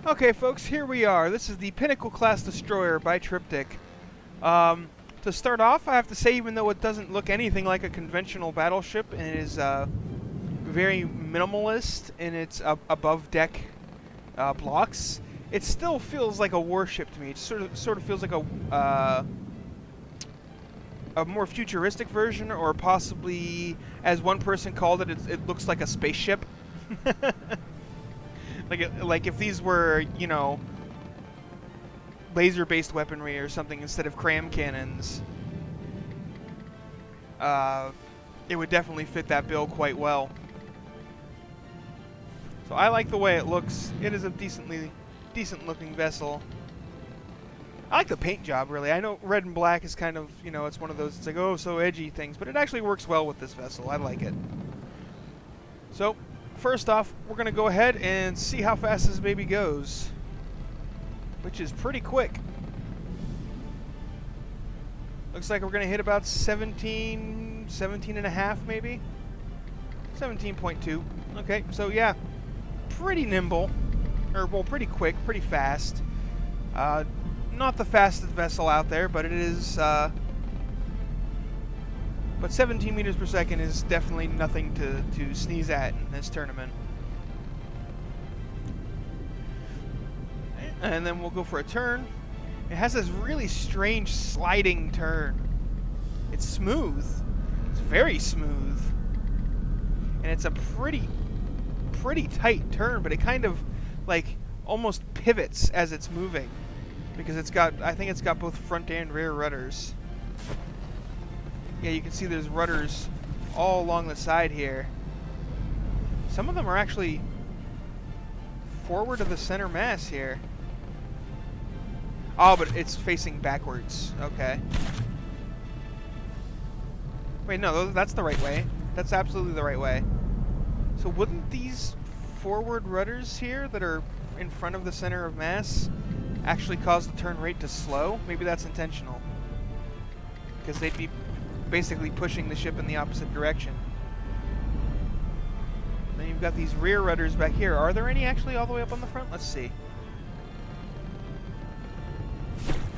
Okay, folks, here we are. This is the Pinnacle class destroyer by Triptych. To start off, I have to say, even though it doesn't look anything like a conventional battleship, and it is very minimalist in its above deck blocks, it still feels like a warship to me. It sort of feels like a more futuristic version, or possibly, as one person called it, it looks like a spaceship. Like if these were, you know, laser-based weaponry or something instead of cram cannons, it would definitely fit that bill quite well. So I like the way it looks. It is a decent-looking vessel. I like the paint job, really. I know red and black is kind of, you know, it's one of those, it's like, oh, so edgy things, but it actually works well with this vessel. I like it. So, first off, we're going to go ahead and see how fast this baby goes, which is pretty quick. Looks like we're going to hit about 17 and a half, maybe? 17.2. Okay, so yeah, pretty nimble, or well, pretty quick, pretty fast. Not the fastest vessel out there, but it is, but 17 meters per second is definitely nothing to sneeze at in this tournament. And then we'll go for a turn. It has this really strange sliding turn. It's smooth. It's very smooth. And it's a pretty tight turn, but it kind of, like, almost pivots as it's moving. Because it's got, I think it's got both front and rear rudders. Yeah, you can see there's rudders all along the side here. Some of them are actually forward of the center mass here. Oh, but it's facing backwards. Okay. Wait, no, that's the right way. That's absolutely the right way. So wouldn't these forward rudders here that are in front of the center of mass actually cause the turn rate to slow? Maybe that's intentional. Because they'd be basically pushing the ship in the opposite direction. Then you've got these rear rudders back here. Are there any actually all the way up on the front? Let's see.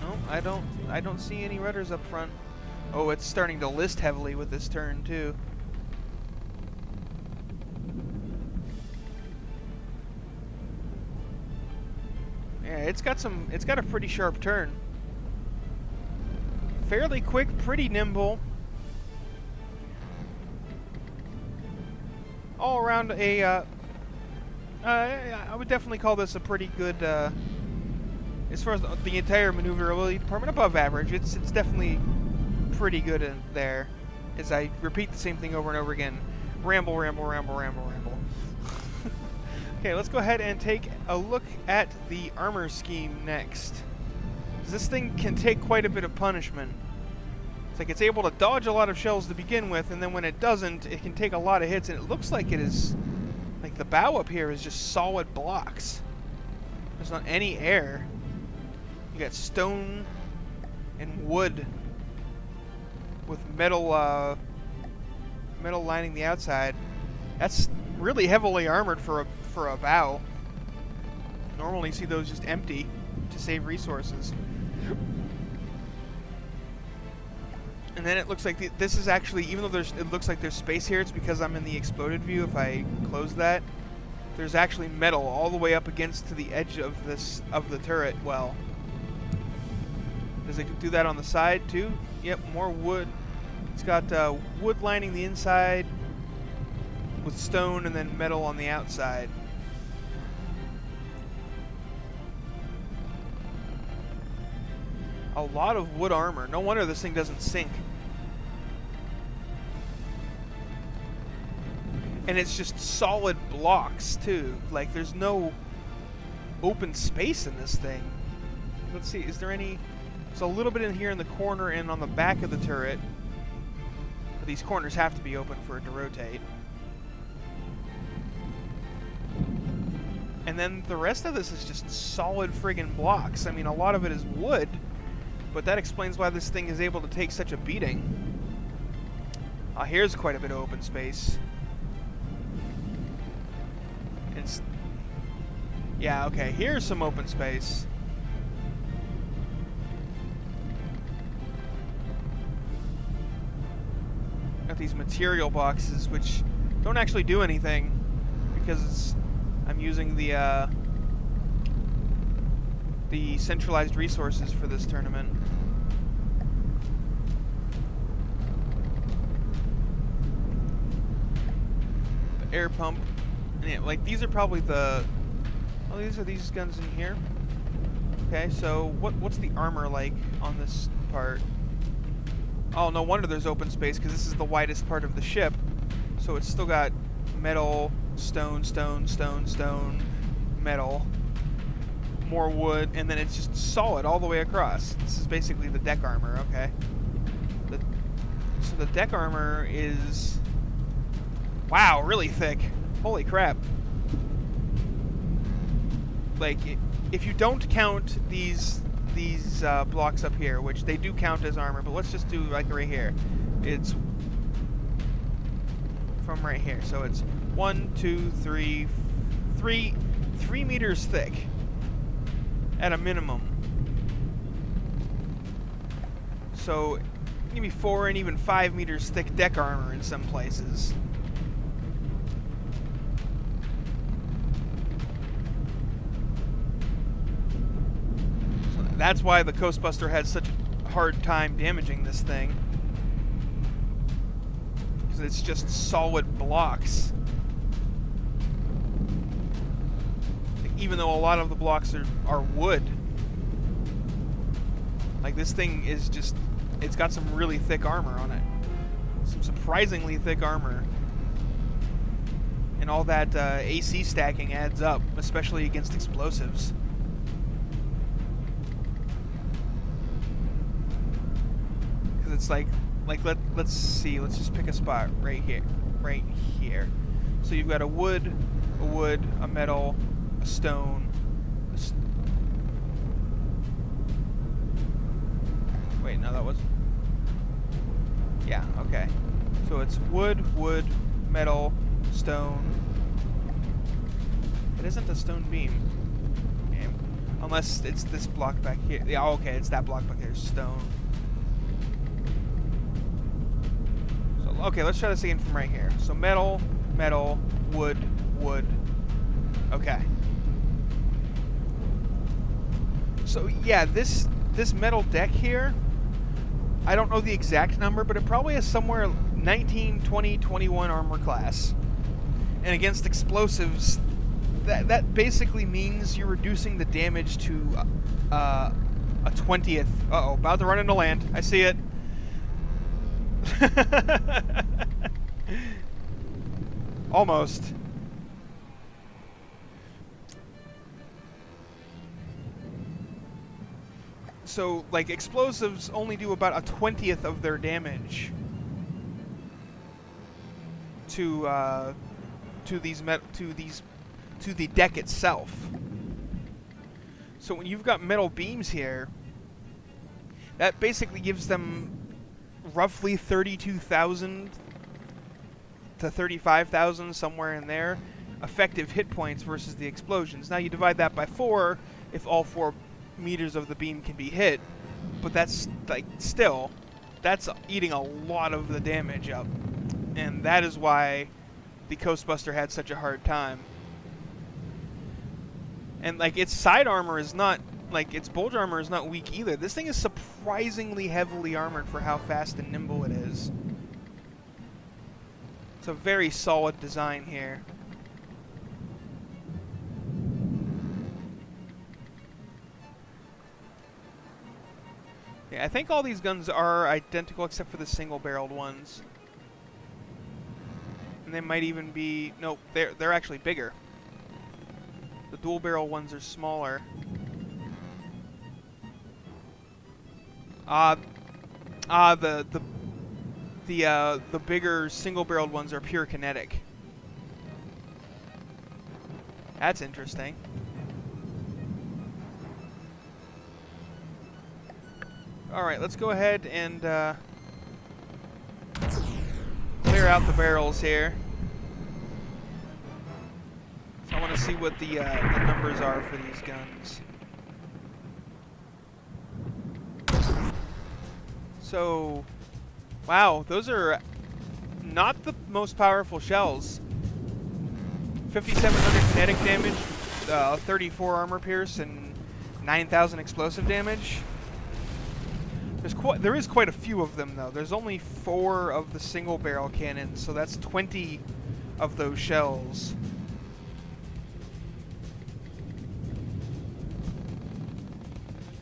No, I don't see any rudders up front. Oh, it's starting to list heavily with this turn too. Yeah, it's got a pretty sharp turn. Fairly quick, pretty nimble. All around I would definitely call this a pretty good, as far as the entire maneuverability department, above average. It's definitely pretty good in there. As I repeat the same thing over and over again. Ramble, ramble, ramble, ramble, ramble. Okay, let's go ahead and take a look at the armor scheme next. This thing can take quite a bit of punishment. It's like it's able to dodge a lot of shells to begin with, and then when it doesn't, it can take a lot of hits, and it looks like it is, like the bow up here is just solid blocks. There's not any air. You got stone and wood with metal lining the outside. That's really heavily armored for a bow. Normally you see those just empty to save resources. And then it looks like this is actually, even though it looks like there's space here, it's because I'm in the exploded view. If I close that, there's actually metal all the way up against to the edge of the turret well. Does it do that on the side too? Yep, more wood. It's got wood lining the inside with stone, and then metal on the outside. A lot of wood armor. No wonder this thing doesn't sink. And it's just solid blocks too. Like, there's no open space in this thing. Let's see, is there any... There's a little bit in here in the corner and on the back of the turret. But these corners have to be open for it to rotate. And then the rest of this is just solid friggin' blocks. I mean, a lot of it is wood, but that explains why this thing is able to take such a beating. Here's quite a bit of open space. Yeah, okay, here's some open space. Got these material boxes, which don't actually do anything, because I'm using the centralized resources for this tournament. The air pump. And yeah, like, these are probably the... Oh, these are these guns in here. Okay, so what's the armor like on this part? Oh, no wonder there's open space, because this is the widest part of the ship. So it's still got metal, stone, stone, stone, stone, metal, more wood, and then it's just solid all the way across. This is basically the deck armor, okay? So the deck armor is... Wow, really thick. Holy crap. Like, if you don't count these blocks up here, which they do count as armor, but let's just do like right here. It's from right here. So it's 1, 2, 3 meters thick at a minimum. So maybe 4 and even 5 meters thick deck armor in some places. That's why the Coastbuster had such a hard time damaging this thing. Because it's just solid blocks. Even though a lot of the blocks are wood. Like, this thing is just... It's got some really thick armor on it. Some surprisingly thick armor. And all that AC stacking adds up, especially against explosives. It's like let's see, let's just pick a spot right here. So you've got a wood, a metal, a stone, wait, no, that was, yeah, okay. So it's wood, metal, stone. It isn't a stone beam. Okay. Unless it's this block back here. Yeah, okay, it's that block back there, stone. Okay, let's try this again from right here. So metal, metal, wood, wood. Okay. So yeah, this metal deck here, I don't know the exact number, but it probably is somewhere 19, 20, 21 armor class. And against explosives, that basically means you're reducing the damage to a 20th. Uh-oh, about to run into land. I see it. Almost. So, like, explosives only do about a 20th of their damage to the deck itself. So when you've got metal beams here, that basically gives them roughly 32,000 to 35,000, somewhere in there, effective hit points versus the explosions. Now you divide that by 4 if all 4 meters of the beam can be hit, but that's, like, still, that's eating a lot of the damage up. And that is why the Coastbuster had such a hard time. And, like, its side armor is not, like, its bulge armor is not weak either. This thing is surprisingly heavily armored for how fast and nimble it is. It's a very solid design here. Yeah, I think all these guns are identical except for the single-barreled ones. And they might even be... No, they're actually bigger. The dual-barrel ones are smaller. The bigger single-barreled ones are pure kinetic. That's interesting. Alright, let's go ahead and clear out the barrels here. So I want to Let's see what the numbers are for these guns. So, wow, those are not the most powerful shells. 5,700 kinetic damage, 34 armor pierce, and 9,000 explosive damage. There is quite a few of them though. There's only 4 of the single barrel cannons, so that's 20 of those shells.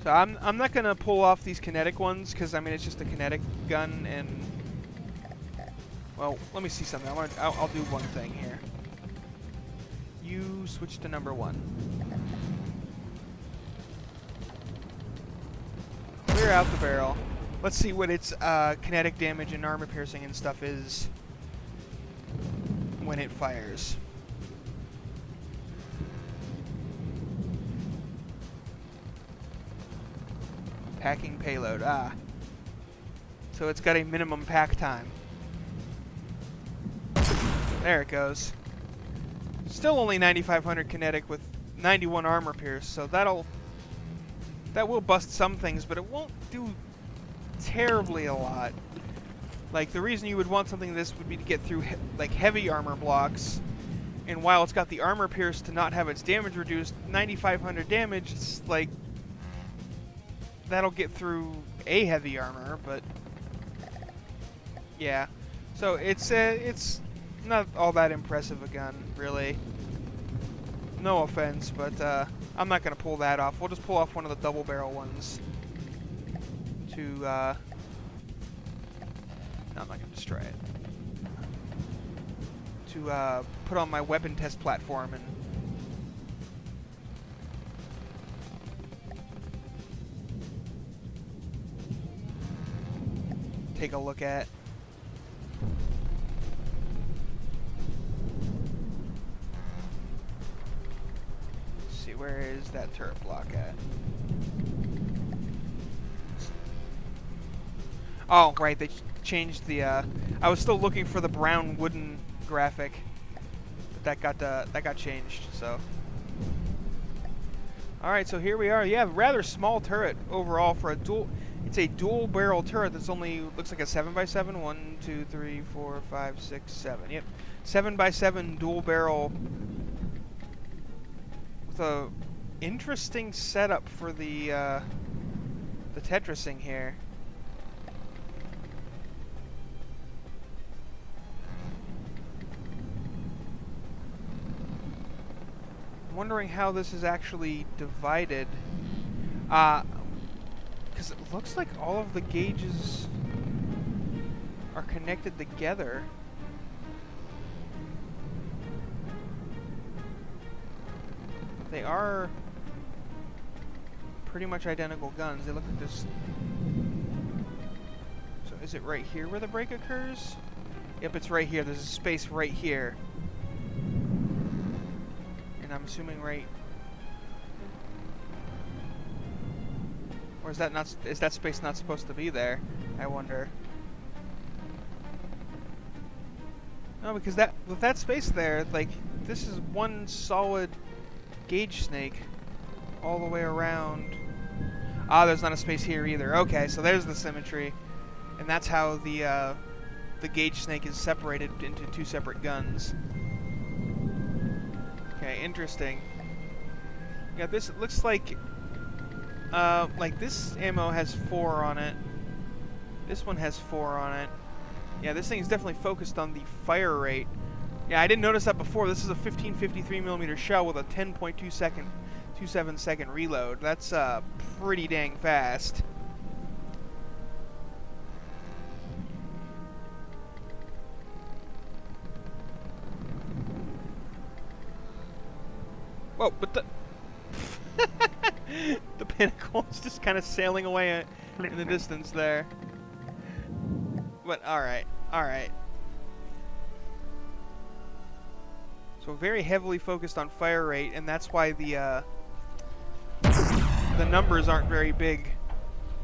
So I'm not gonna pull off these kinetic ones because I mean it's just a kinetic gun and well let me see something. I'll do one thing here. You switch to number 1. Clear out the barrel. Let's see what its kinetic damage and armor piercing and stuff is when it fires. Packing payload. So it's got a minimum pack time. There it goes. Still only 9,500 kinetic with 91 armor pierce, so that will bust some things, but it won't do terribly a lot. Like, the reason you would want something like this would be to get through like heavy armor blocks, and while it's got the armor pierce to not have its damage reduced, 9,500 damage, it's like that'll get through a heavy armor, but yeah. So it's not all that impressive a gun, really. No offense, but I'm not gonna pull that off. We'll just pull off one of the double barrel ones to no, I'm not gonna destroy it. To put on my weapon test platform and take a look at. Let's see, where is that turret block at? Oh, right, they changed the, I was still looking for the brown wooden graphic, but that got changed, so. Alright, so here we are. Yeah, rather small turret overall for a dual. It's a dual barrel turret that's only, looks like a 7x7. 1, 2, 3, 4, 5, 6, 7. Yep. 7x7 dual barrel with a interesting setup for the Tetrising here. I'm wondering how this is actually divided. Because it looks like all of the gauges are connected together. They are pretty much identical guns. They look like this. So is it right here where the break occurs? Yep, it's right here. There's a space right here. And I'm assuming right. Or is that space not supposed to be there? I wonder. No, because with that space there, like, this is one solid gauge snake all the way around. Ah, there's not a space here either. Okay, so there's the symmetry. And that's how the gauge snake is separated into 2 separate guns. Okay, interesting. Yeah, this looks like this ammo has 4 on it. This one has 4 on it. Yeah, this thing is definitely focused on the fire rate. Yeah, I didn't notice that before. This is a 1553mm shell with a 10.27 second reload. That's pretty dang fast. Whoa, but the pinnacle is just kind of sailing away in the distance there. But alright, alright. So very heavily focused on fire rate, and that's why the numbers aren't very big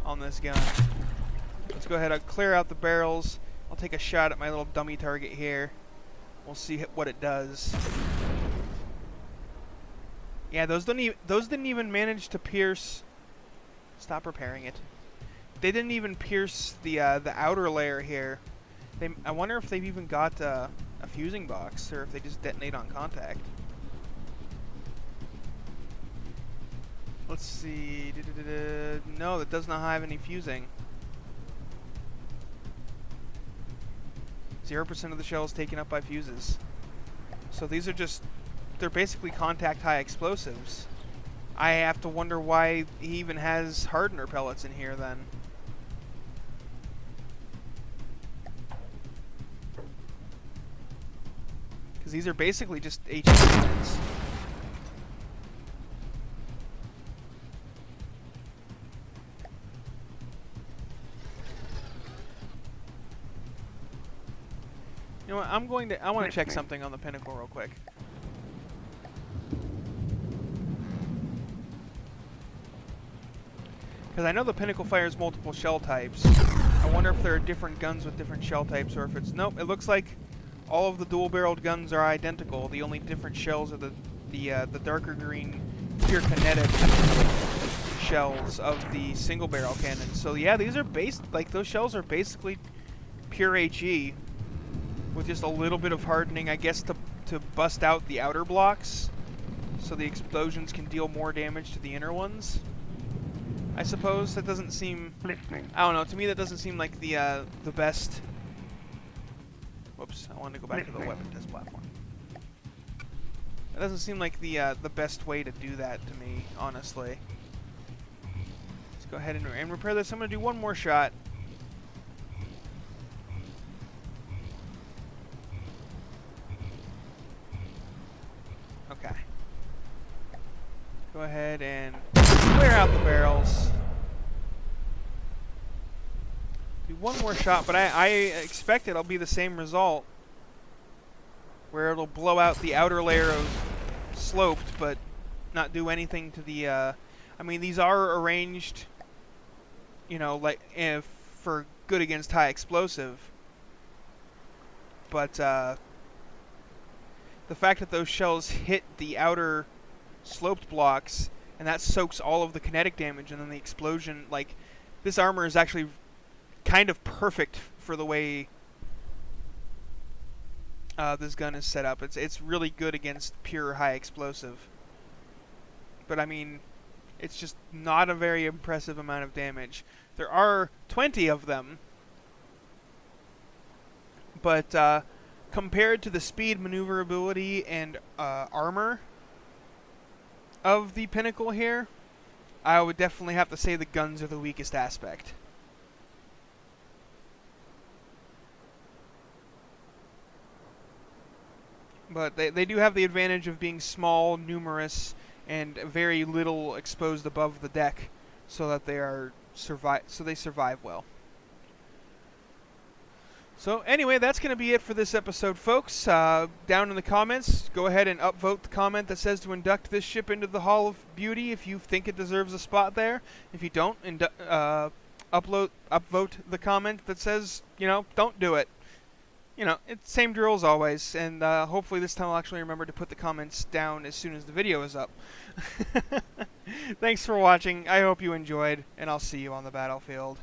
on this gun. Let's go ahead and clear out the barrels. I'll take a shot at my little dummy target here. We'll see what it does. Yeah, those didn't even manage to pierce. Stop repairing it. They didn't even pierce the outer layer here. I wonder if they've even got a fusing box, or if they just detonate on contact. Let's see. No, that does not have any fusing. 0% of the shell is taken up by fuses. So these are just, they're basically contact high explosives. I have to wonder why he even has hardener pellets in here then. Because these are basically just HE units. You know what, I want to check something on the Pinnacle real quick. Because I know the Pinnacle fires multiple shell types. I wonder if there are different guns with different shell types, or if it's... Nope, it looks like all of the dual-barreled guns are identical. The only different shells are the darker green pure kinetic shells of the single-barrel cannon. So yeah, these are those shells are basically pure HE, with just a little bit of hardening, I guess, to bust out the outer blocks, so the explosions can deal more damage to the inner ones. I suppose that doesn't seem. I don't know. To me, that doesn't seem like the best. Whoops! I wanted to go back to the weapon test platform. That doesn't seem like the best way to do that to me, honestly. Let's go ahead and repair this. I'm gonna do one more shot. Okay. Go ahead and clear out the barrels. Do one more shot, but I expect it'll be the same result, where it'll blow out the outer layer of sloped, but not do anything to the. I mean, these are arranged, you know, like for good against high explosive, but the fact that those shells hit the outer sloped blocks, and that soaks all of the kinetic damage, and then the explosion, like, this armor is actually kind of perfect for the way this gun is set up. It's really good against pure high explosive. But I mean, it's just not a very impressive amount of damage. There are 20 of them, but compared to the speed, maneuverability, and armor of the Pinnacle here, I would definitely have to say the guns are the weakest aspect. But they do have the advantage of being small, numerous, and very little exposed above the deck, so that they survive well. So anyway, that's going to be it for this episode, folks. Down in the comments, go ahead and upvote the comment that says to induct this ship into the Hall of Beauty if you think it deserves a spot there. If you don't, upvote the comment that says, you know, don't do it. You know, it's same drill as always, and hopefully this time I'll actually remember to put the comments down as soon as the video is up. Thanks for watching. I hope you enjoyed, and I'll see you on the battlefield.